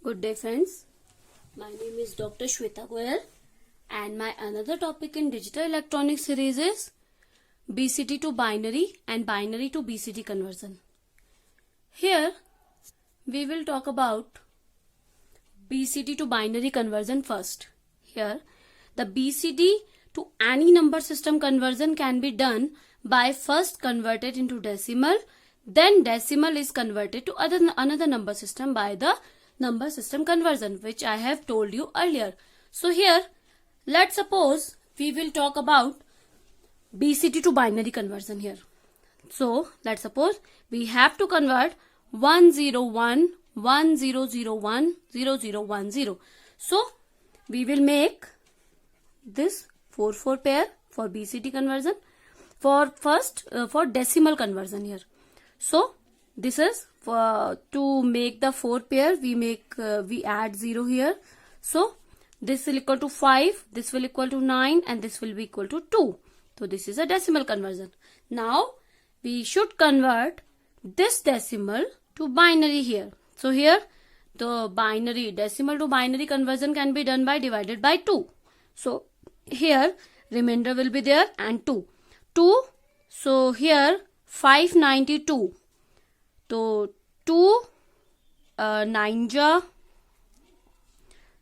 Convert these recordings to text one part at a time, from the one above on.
Good day friends, my name is Dr. Shweta Goyal and my another topic in digital electronics series is BCD to binary and binary to BCD conversion. Here we will talk about BCD to binary conversion first. Here the BCD to any number system conversion can be done by first converted into decimal, then decimal is converted to another number system by the number system conversion, which I have told you earlier. So here let's suppose we will talk about BCD to binary conversion here. So let's suppose we have to convert 101 1001 0010. So we will make this 4 pair for BCD conversion for decimal conversion here. So this is to make the 4 pair we add 0 here. So this will equal to 5, this will equal to 9 and this will be equal to 2. So this is a decimal conversion. Now we should convert this decimal to binary here. So here the binary decimal to binary conversion can be done by divided by 2. So here remainder will be there and 2. So here 592. So 2 9 ja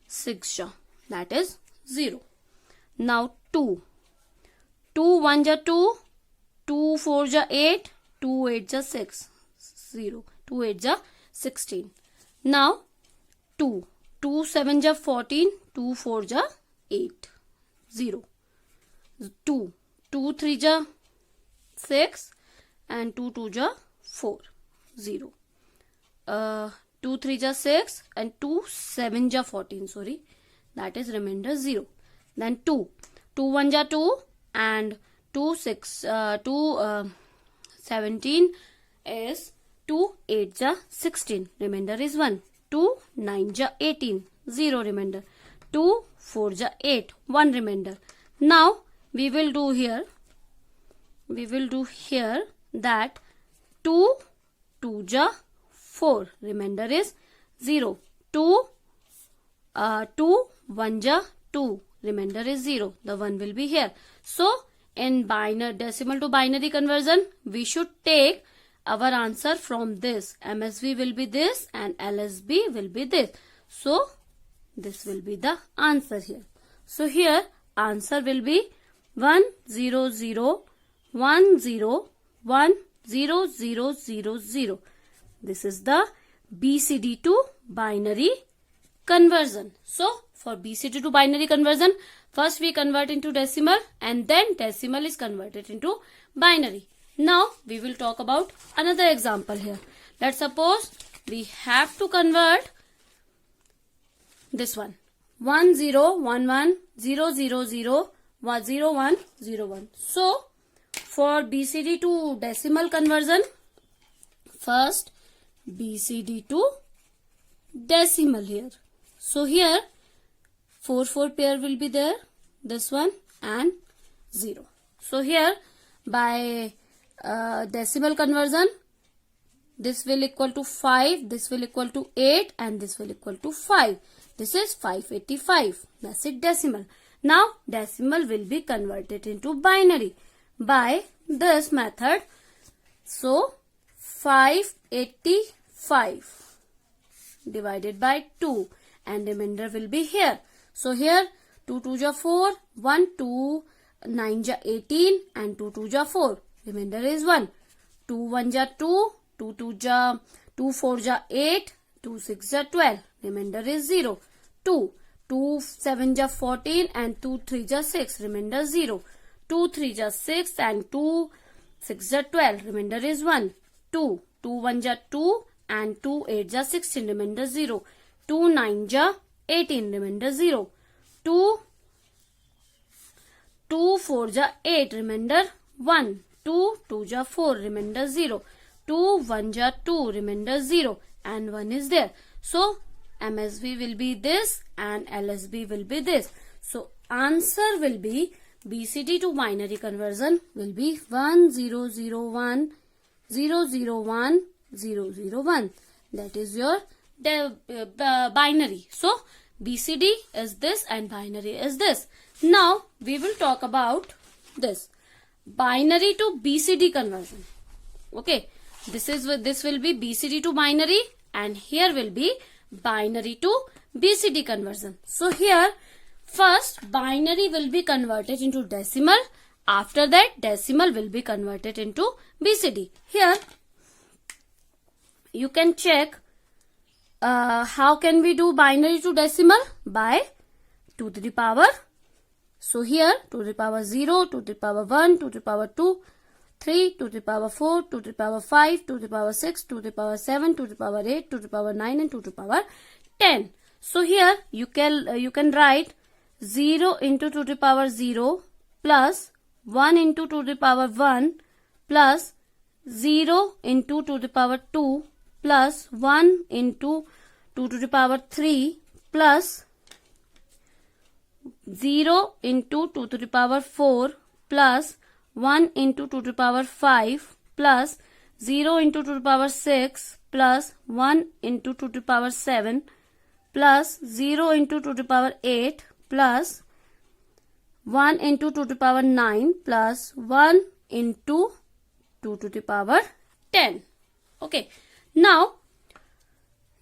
6 ja, that is 0. Now 2 1 ja 2, 2 4 ja 8, 2 8 ja 6, 0, 2 8 ja 16. Now 2 7 ja 14, 2 4 ja 8, 0. 2 3 ja 6 and 2 2 ja 4, 0. 2 3 ja 6 and 2 7 ja 14, sorry, that is remainder 0. Then 2 1 ja 2 and 17 is 2 8 ja 16, remainder is 1. 2 9 ja 18, 0 remainder. 2 4 ja 8, 1 remainder. Now we will do here that 2 2 ja 4, remainder is 0. 2 1 ja 2, remainder is 0. The 1 will be here. So in binary decimal to binary conversion we should take our answer from this. MSB will be this and LSB will be this. So this will be the answer here. So here answer will be 10010100000. This is the BCD to binary conversion. So for BCD to binary conversion, first we convert into decimal and then decimal is converted into binary. Now we will talk about another example here. Let's suppose we have to convert this one 1011000101. So for BCD to decimal conversion, first BCD to decimal here. So here 4 pair will be there, this one and 0. So here by decimal conversion, this will equal to 5, this will equal to 8 and this will equal to 5. This is 585. That's it, decimal. Now decimal will be converted into binary by this method. So 585 divided by 2 and remainder will be here. So here 2 2 ja 4, 1 2 9 ja 18 and 2 2 ja 4. Remainder is 1. 2 1 ja 2, 2 4 ja 8, 2 6 ja 12. Remainder is 0. 2 7 ja 14 and 2 3 ja 6. Remainder 0. 2 3 ja 6 and 2 6 ja 12. Remainder is 1. 2 1 ja 2 and 2 8 ja 16. Remainder 0. 2 9 ja 18. Remainder 0. 2 4 ja 8. Remainder 1. 2 2 ja 4. Remainder 0. 2 1 ja 2. Remainder 0 and 1 is there. So MSB will be this and LSB will be this. So answer will be BCD to binary conversion will be 1001 001 001. That is your binary. So BCD is this and binary is this. Now we will talk about this binary to BCD conversion. Okay, this will be BCD to binary, and here will be binary to BCD conversion. So here first binary will be converted into decimal. After that decimal will be converted into BCD. Here you can check how can we do binary to decimal? By 2 to the power. So here 2 to the power 0, 2 to the power 1, 2 to the power 2, 3, 2 to the power 4, 2 to the power 5, 2 to the power 6, 2 to the power 7, 2 to the power 8, 2 to the power 9 and 2 to the power 10. So here you can write 0 into 2 to the power 0 plus 1 into 2 to the power 1 plus 0 into 2 to the power 2 plus 1 into 2 to the power 3 plus 0 into 2 to the power 4 plus 1 into 2 to the power 5 plus 0 into 2 to the power 6 plus 1 into 2 to the power 7 plus 0 into 2 to the power 8 plus 1 into 2 to the power 9 plus 1 into 2 to the power 10. Okay. Now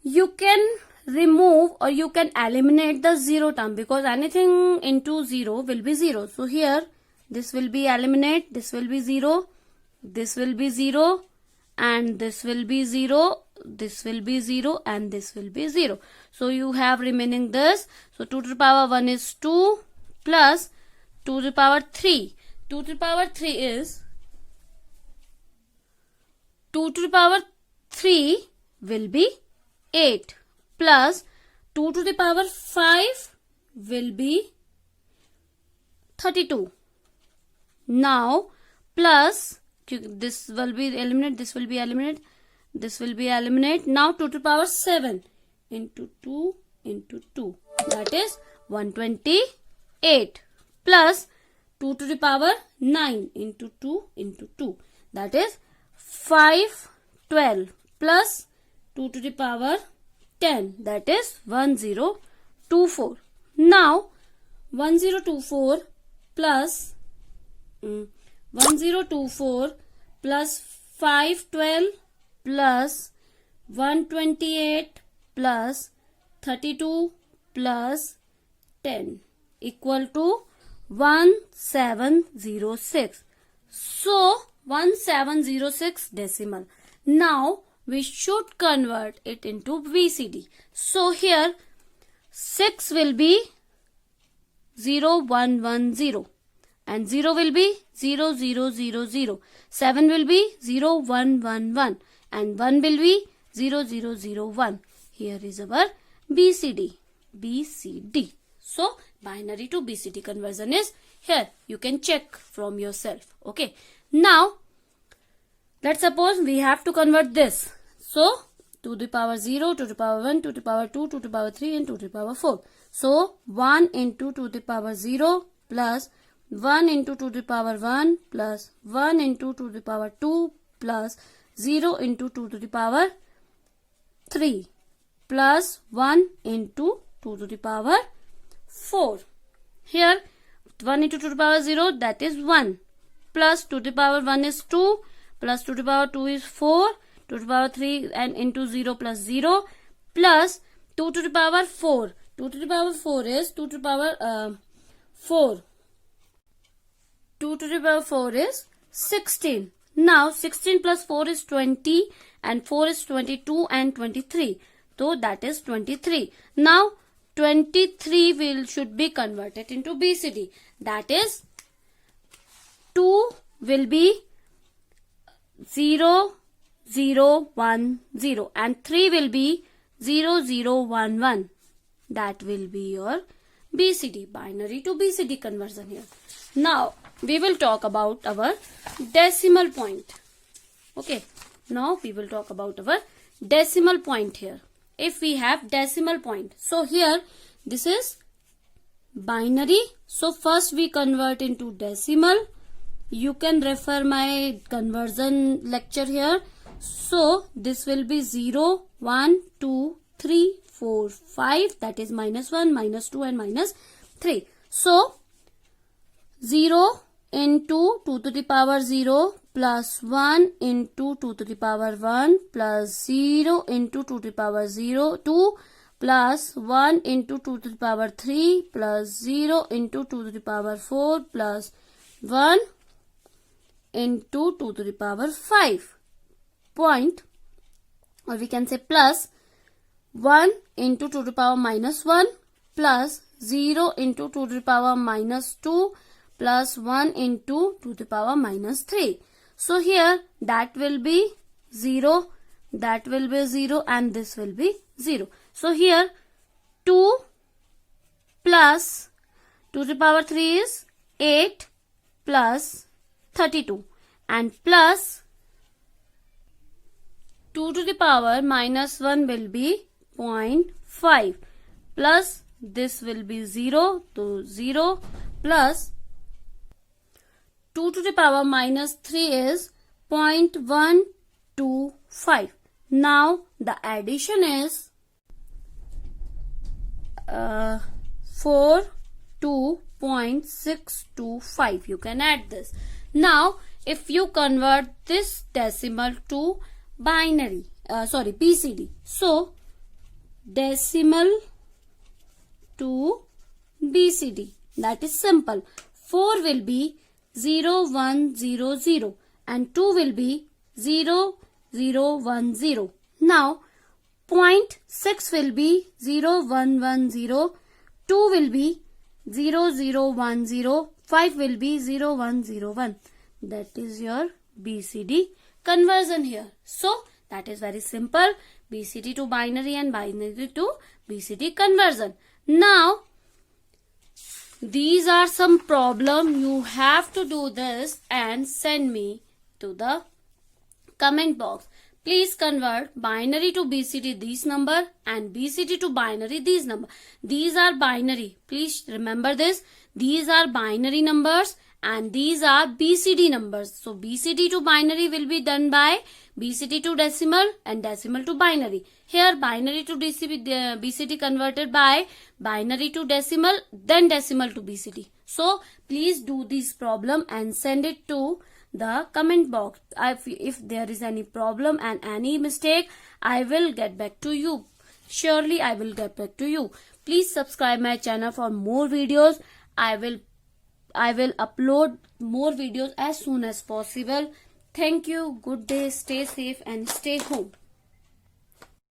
you can remove or you can eliminate the 0 term, because anything into 0 will be 0. So here this will be eliminate, this will be 0, this will be 0 and this will be 0, this will be 0 and this will be 0. So you have remaining this. So 2 to the power 1 is 2 plus 2 to the power 3. 2 to the power 3 is 2 to the power 3 will be 8 plus 2 to the power 5 will be 32. Now plus this will be eliminate, this will be eliminate, this will be eliminate. Now 2 to the power 7 into 2 into 2, that is 128 plus 2 to the power 9 into 2 into 2, that is 512 plus 2 to the power 10, that is 1024. Now 1024 plus 1024 plus 512 plus 128 plus 32 plus 10 equal to 1706. So 1706 decimal. Now we should convert it into BCD. So here 6 will be 0110 and 0 will be 0000. 7 will be 0111 and 1 will be 0001. Here is our BCD. So binary to BCD conversion is here. You can check from yourself. Okay. Now let's suppose we have to convert this. So 2 to the power 0, 2 to the power 1, 2 to the power 2, 2 to the power 3 and 2 to the power 4. So 1 into 2 to the power 0 plus 1 into 2 to the power 1 plus 1 into 2 to the power 2 plus 0 into 2 to the power 3 plus 1 into 2 to the power 4. Here 1 into 2 to the power 0, that is 1, plus 2 to the power 1 is 2, plus 2 to the power 2 is 4, 2 to the power 3 and into 0 plus 0, plus 2 to the power 4. 2 to the power 4 is 2 to the power 4. 2 to the power 4 is 16. Now 16 plus 4 is 20 and 4 is 22 and 23. So that is 23. Now 23 should be converted into BCD. That is 2 will be 0, 0, 1, 0 and 3 will be 0, 0, 1, 1. That will be your BCD, binary to BCD conversion here. Now we will talk about our decimal point. Okay. Now we will talk about our decimal point here. If we have decimal point. So here this is binary. So first we convert into decimal. You can refer my conversion lecture here. So this will be 0, 1, 2, 3, 4, 5, that is minus 1, minus 2 and minus 3. So 0 into 2 to the power 0 plus 1 into 2 to the power 1 plus 0 into 2 to the power 2 plus 1 into 2 to the power 3 plus 0 into 2 to the power 4 plus 1 into 2 to the power 5 point, or we can say plus 1 into 2 to the power minus 1 plus 0 into 2 to the power minus 2 plus 1 into 2 to the power minus 3. So here that will be 0, that will be 0 and this will be 0. So here 2 plus 2 to the power 3 is 8 plus 32 and plus 2 to the power minus 1 will be 0.5 plus this will be 0 to 0 plus 2 to the power minus 3 is 0.125. Now the addition is 4 to 0.625. You can add this. Now if you convert this decimal to binary, BCD. So decimal to BCD, that is simple. 4 will be 0, 1, 0, 0 and 2 will be 0, 0, 1, 0. Now 0.6 will be 0, 1, 1, 0, 2 will be 0, 0, 1, 0, 5 will be 0, 1, 0, 1. That is your BCD conversion here. So that is very simple, BCD to binary and binary to BCD conversion. Now these are some problem. You have to do this and send me to the comment box. Please convert binary to BCD this number and BCD to binary this number. These are binary. Please remember this. These are binary numbers and these are BCD numbers. So BCD to binary will be done by BCD to decimal and decimal to binary. Here binary to BCD converted by binary to decimal, then decimal to BCD. So please do this problem and send it to the comment box. If there is any problem and any mistake, I will get back to you. Surely I will get back to you. Please subscribe my channel for more videos. I will upload more videos as soon as possible. Thank you. Good day. Stay safe and stay home.